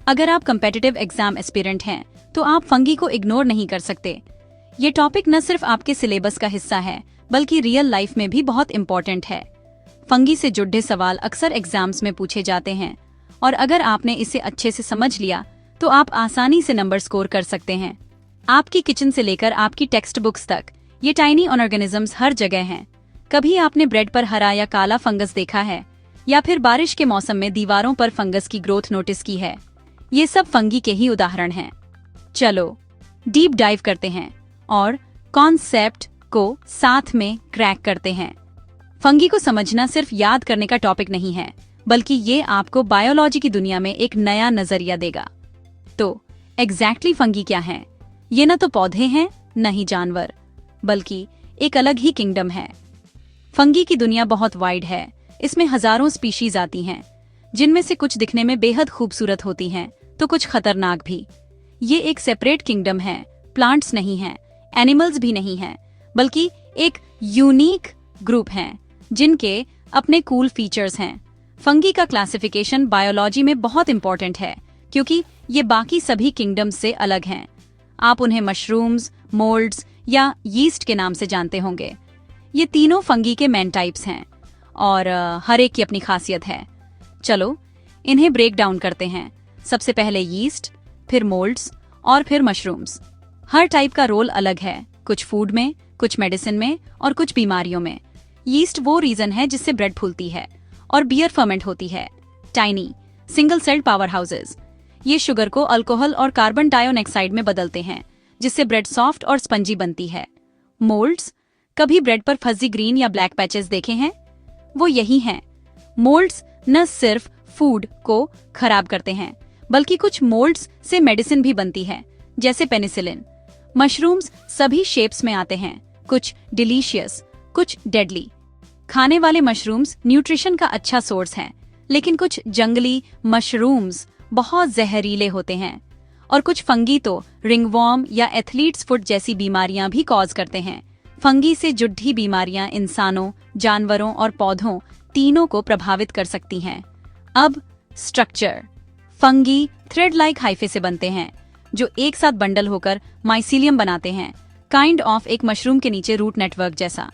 अगर आप competitive exam aspirant हैं तो आप फंगी को इग्नोर नहीं कर सकते। ये टॉपिक न सिर्फ आपके सिलेबस का हिस्सा है बल्कि रियल लाइफ में भी बहुत इम्पोर्टेंट है। फंगी से जुड़े सवाल अक्सर एग्जाम्स में पूछे जाते हैं और अगर आपने इसे अच्छे से समझ लिया तो आप आसानी से नंबर स्कोर कर सकते हैं। आपकी किचन से लेकर आपकी टेक्स्ट बुक्स तक ये टाइनी ऑर्गेनिजम्स हर जगह हैं। कभी आपने ब्रेड पर हरा या काला फंगस देखा है या फिर बारिश के मौसम में दीवारों पर फंगस की ग्रोथ नोटिस की है? ये सब फंगी के ही उदाहरण हैं। चलो डीप डाइव करते हैं और कॉन्सेप्ट को साथ में क्रैक करते हैं। फंगी को समझना सिर्फ याद करने का टॉपिक नहीं है बल्कि ये आपको बायोलॉजी की दुनिया में एक नया नजरिया देगा। तो एग्जैक्टली फंगी क्या है? ये न तो पौधे हैं न ही जानवर, बल्कि एक अलग ही किंगडम है। फंगी की दुनिया बहुत वाइड है। इसमें हजारों स्पीशीज आती हैं, जिनमें से कुछ दिखने में बेहद खूबसूरत होती हैं तो कुछ खतरनाक भी। ये एक सेपरेट किंगडम है, प्लांट्स नहीं हैं, एनिमल्स भी नहीं हैं, बल्कि एक यूनिक ग्रुप हैं जिनके अपने कूल फीचर्स हैं। फंगी का क्लासिफिकेशन बायोलॉजी में बहुत इंपॉर्टेंट है क्योंकि ये बाकी सभी किंगडम्स से अलग हैं। आप उन्हें मशरूम्स, मोल्ड्स या यीस्ट के नाम से जानते होंगे। ये तीनों फंगी के मेन टाइप्स हैं और हर एक की अपनी खासियत है। चलो इन्हें ब्रेक डाउन करते हैं। सबसे पहले यीस्ट, फिर मोल्ड्स और फिर मशरूम्स। हर टाइप का रोल अलग है, कुछ फूड में, कुछ मेडिसिन में और कुछ बीमारियों में। यीस्ट वो रीजन है जिससे ब्रेड फूलती है और बियर फर्मेंट होती है। Tiny single celled power houses, ये शुगर को अल्कोहल और कार्बन डाइऑक्साइड में बदलते हैं जिससे ब्रेड सॉफ्ट और स्पंजी बनती है। मोल्ड्स, कभी ब्रेड पर फजी ग्रीन या ब्लैक पैचेस देखे हैं? वो यही हैं। मोल्ड्स न सिर्फ फूड को खराब करते हैं बल्कि कुछ मोल्ड्स से मेडिसिन भी बनती है, जैसे पेनिसिलिन। मशरूम्स सभी शेप्स में आते हैं, कुछ डिलीशियस, कुछ डेडली। खाने वाले मशरूम्स न्यूट्रिशन का अच्छा सोर्स हैं, लेकिन कुछ जंगली मशरूम्स बहुत जहरीले होते हैं और कुछ फंगी तो रिंगवॉर्म या एथलीट्स फुट जैसी बीमारियां भी कॉज करते हैं। फंगी से जुड़ी बीमारियां इंसानों, जानवरों और पौधों तीनों को प्रभावित कर सकती हैं। अब structure. Fungi thread like hyphae से बनते हैं जो एक साथ बंडल होकर माइसीलियम बनाते हैं, काइंड ऑफ एक मशरूम के नीचे रूट नेटवर्क जैसा।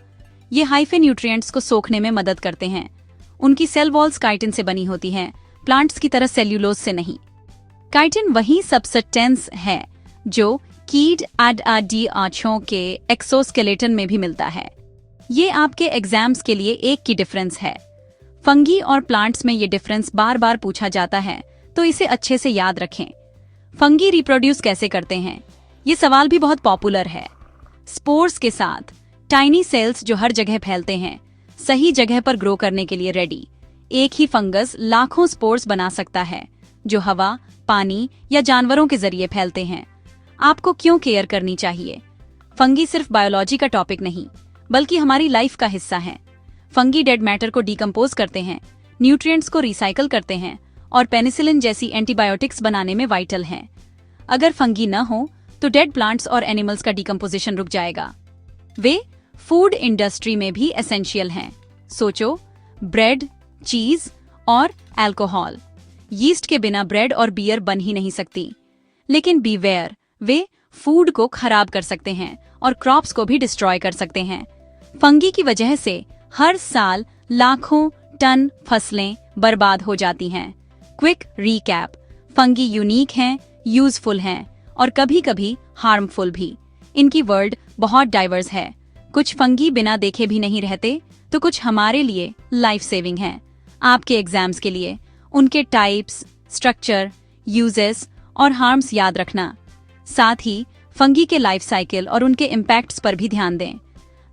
ये हाइफे न्यूट्रिएंट्स को सोखने में मदद करते हैं। उनकी सेल वॉल्स काइटिन से बनी होती हैं, प्लांट्स की तरह सेल्यूलोज से नहीं। काइटिन वही सबस्टेंस है जो कीट आँचों के एक्सोस्केलेटन में भी मिलता है। ये आपके एग्जाम्स के लिए एक की डिफरेंस है। फंगी और प्लांट्स में ये डिफरेंस बार बार पूछा जाता है, तो इसे अच्छे से याद रखें। फंगी रिप्रोड्यूस कैसे करते हैं? ये सवाल भी बहुत पॉपुलर है। स्पोर्स के साथ टाइनी सेल्स जो हर जगह फैलते हैं, सही जगह पर ग्रो करने के लिए रेडी। एक ही फंगस लाखों स्पोर्स बना सकता है जो हवा, पानी या जानवरों के जरिए फैलते हैं। आपको क्यों केयर करनी चाहिए? फंगी सिर्फ बायोलॉजी का टॉपिक नहीं बल्कि हमारी लाइफ का हिस्सा है। फंगी डेड मैटर को डिकम्पोज करते हैं, न्यूट्रिएंट्स को रिसाइकल करते हैं और पेनिसिलिन जैसी एंटीबायोटिक्स बनाने में वाइटल हैं। अगर फंगी न हो तो डेड प्लांट्स और एनिमल्स का डिकम्पोजिशन रुक जाएगा। वे फूड इंडस्ट्री में भी एसेंशियल हैं। सोचो, ब्रेड, चीज और अल्कोहल। यीस्ट के बिना ब्रेड और बियर बन ही नहीं सकती। लेकिन बीवेयर, वे फूड को खराब कर सकते हैं और क्रॉप्स को भी डिस्ट्रॉय कर सकते हैं। फंगी की वजह से हर साल लाखों टन फसलें बर्बाद हो जाती हैं। क्विक रीकैप, फंगी यूनिक हैं, यूजफुल हैं और कभी-कभी हार्मफुल भी। इनकी वर्ल्ड बहुत डाइवर्स है। कुछ फंगी बिना देखे भी नहीं रहते तो कुछ हमारे लिए लाइफ सेविंग हैं। आपके एग्जाम्स के लिए उनके टाइप्स, स्ट्रक्चर, यूजेस और हार्म्स याद रखना। साथ ही फंगी के लाइफ साइकिल और उनके इम्पैक्ट्स पर भी ध्यान दें।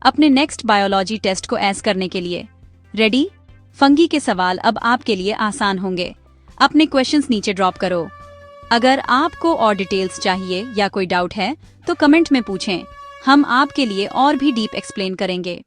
अपने नेक्स्ट बायोलॉजी टेस्ट को ऐस करने के लिए रेडी? फंगी के सवाल अब आपके लिए आसान होंगे। अपने क्वेश्चंस नीचे ड्रॉप करो। अगर आपको और डिटेल्स चाहिए या कोई डाउट है तो कमेंट में पूछें। हम आपके लिए और भी डीप एक्सप्लेन करेंगे।